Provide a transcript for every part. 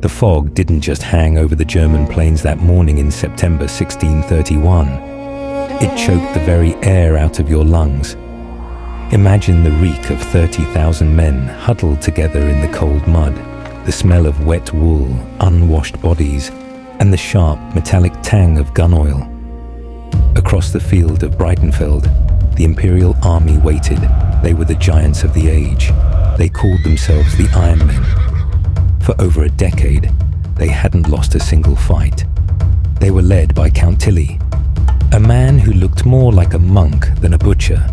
The fog didn't just hang over the German plains that morning in September 1631. It choked the very air out of your lungs. Imagine the reek of 30,000 men huddled together in the cold mud, the smell of wet wool, unwashed bodies, and the sharp, metallic tang of gun oil. Across the field of Breitenfeld, the Imperial army waited. They were the giants of the age. They called themselves the Iron Men. For over a decade, they hadn't lost a single fight. They were led by Count Tilly, a man who looked more like a monk than a butcher.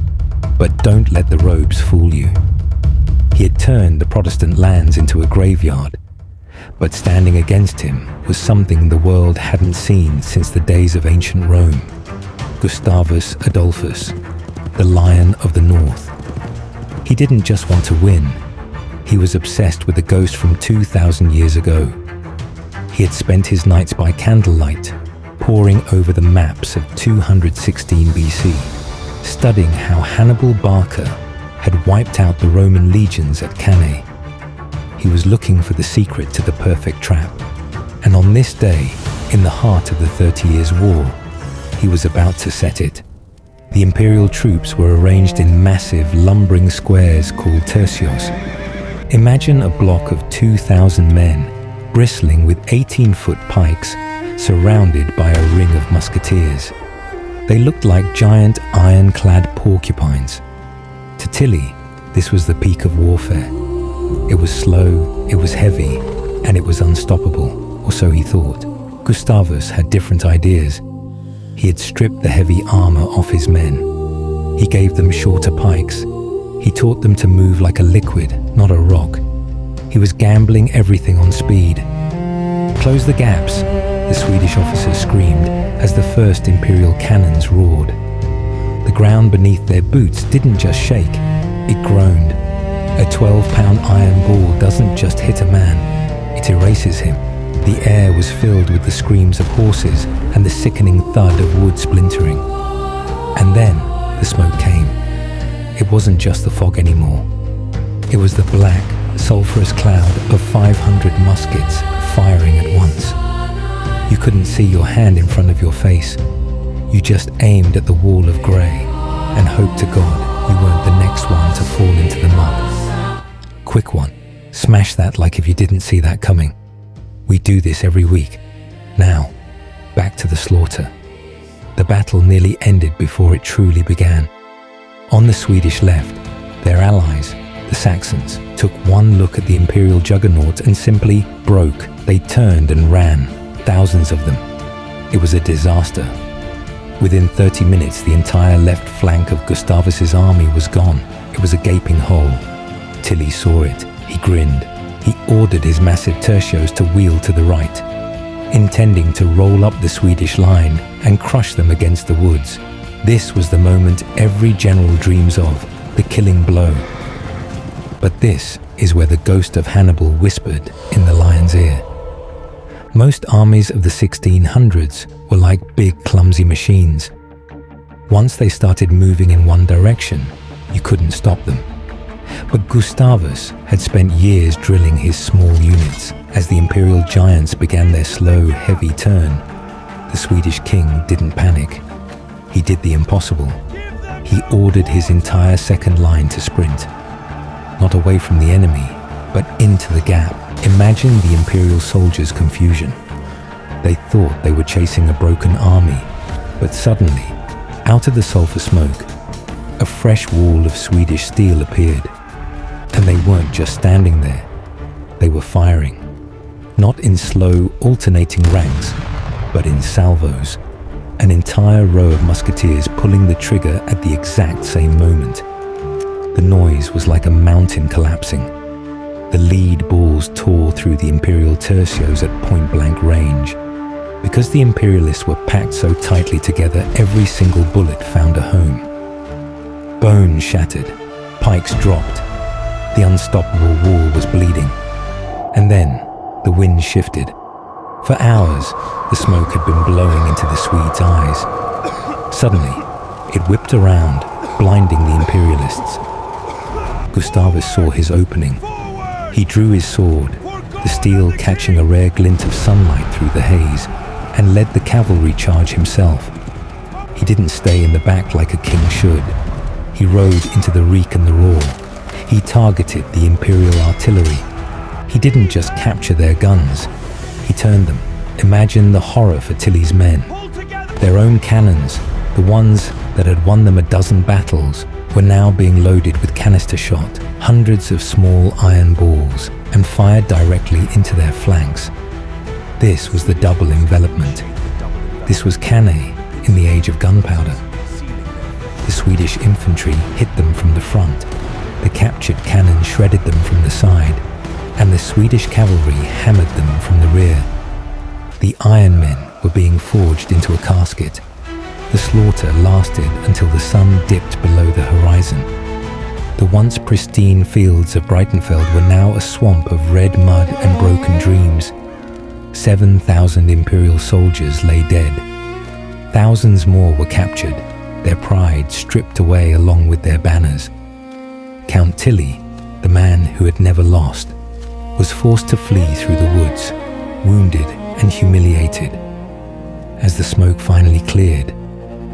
But don't let the robes fool you. He had turned the Protestant lands into a graveyard. But standing against him was something the world hadn't seen since the days of ancient Rome. Gustavus Adolphus, the Lion of the North. He didn't just want to win. He was obsessed with the ghost from 2,000 years ago. He had spent his nights by candlelight, poring over the maps of 216 BC, studying how Hannibal Barca had wiped out the Roman legions at Cannae. He was looking for the secret to the perfect trap. And on this day, in the heart of the 30 Years' War, he was about to set it. The Imperial troops were arranged in massive, lumbering squares called tercios. Imagine a block of 2,000 men, bristling with 18-foot pikes, surrounded by a ring of musketeers. They looked like giant iron-clad porcupines. To Tilly, this was the peak of warfare. It was slow, it was heavy, and it was unstoppable, or so he thought. Gustavus had different ideas. He had stripped the heavy armor off his men. He gave them shorter pikes. He taught them to move like a liquid, not a rock. He was gambling everything on speed. "Close the gaps," the Swedish officers screamed as the first Imperial cannons roared. The ground beneath their boots didn't just shake, it groaned. A 12-pound iron ball doesn't just hit a man, it erases him. The air was filled with the screams of horses and the sickening thud of wood splintering. And then the smoke came. It wasn't just the fog anymore. It was the black, sulphurous cloud of 500 muskets firing at once. You couldn't see your hand in front of your face. You just aimed at the wall of grey and hoped to God you weren't the next one to fall into the mud. Quick one. Smash that like if you didn't see that coming. We do this every week. Now, back to the slaughter. The battle nearly ended before it truly began. On the Swedish left, their allies, the Saxons, took one look at the Imperial juggernaut and simply broke. They turned and ran, thousands of them. It was a disaster. Within 30 minutes, the entire left flank of Gustavus's army was gone. It was a gaping hole. Tilly saw it. He grinned. He ordered his massive tercios to wheel to the right, intending to roll up the Swedish line and crush them against the woods. This was the moment every general dreams of, the killing blow. But this is where the ghost of Hannibal whispered in the lion's ear. Most armies of the 1600s were like big, clumsy machines. Once they started moving in one direction, you couldn't stop them. But Gustavus had spent years drilling his small units. As the Imperial giants began their slow, heavy turn, the Swedish king didn't panic. He did the impossible. He ordered his entire second line to sprint. Not away from the enemy, but into the gap. Imagine the Imperial soldiers' confusion. They thought they were chasing a broken army, but suddenly, out of the sulphur smoke, a fresh wall of Swedish steel appeared. And they weren't just standing there. They were firing. Not in slow, alternating ranks, but in salvos. An entire row of musketeers pulling the trigger at the exact same moment. The noise was like a mountain collapsing. The lead balls tore through the Imperial tercios at point-blank range. Because the Imperialists were packed so tightly together, every single bullet found a home. Bones shattered, pikes dropped. The unstoppable wall was bleeding. And then the wind shifted. For hours, the smoke had been blowing into the Swedes' eyes. Suddenly, it whipped around, blinding the Imperialists. Gustavus saw his opening. He drew his sword. the steel catching a rare glint of sunlight through the haze, and led the cavalry charge himself. He didn't stay in the back like a king should. He rode into the reek and the roar. He targeted the Imperial artillery. He didn't just capture their guns. He turned them. Imagine the horror for Tilly's men. Their own cannons, the ones that had won them a dozen battles, were now being loaded with canister shot, hundreds of small iron balls, and fired directly into their flanks. This was the double envelopment. This was Cannae in the age of gunpowder. The Swedish infantry hit them from the front. The captured cannon shredded them from the side, and the Swedish cavalry hammered them from the rear. The Iron Men were being forged into a casket. The slaughter lasted until the sun dipped below the horizon. The once pristine fields of Breitenfeld were now a swamp of red mud and broken dreams. 7,000 Imperial soldiers lay dead. Thousands more were captured, their pride stripped away along with their banners. Count Tilly, the man who had never lost, was forced to flee through the woods, wounded and humiliated. As the smoke finally cleared,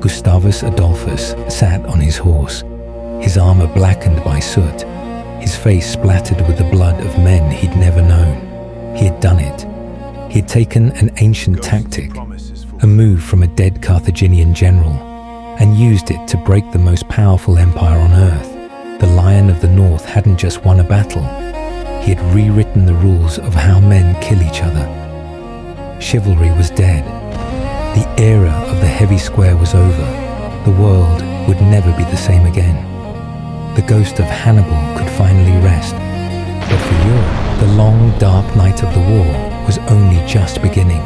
Gustavus Adolphus sat on his horse, his armor blackened by soot, his face splattered with the blood of men he'd never known. He had done it. He had taken an ancient tactic, a move from a dead Carthaginian general, and used it to break the most powerful empire on earth. The Lion of the North hadn't just won a battle. He had rewritten the rules of how men kill each other. Chivalry was dead. The era of the heavy square was over. The world would never be the same again. The ghost of Hannibal could finally rest. But for Europe, the long, dark night of the war was only just beginning.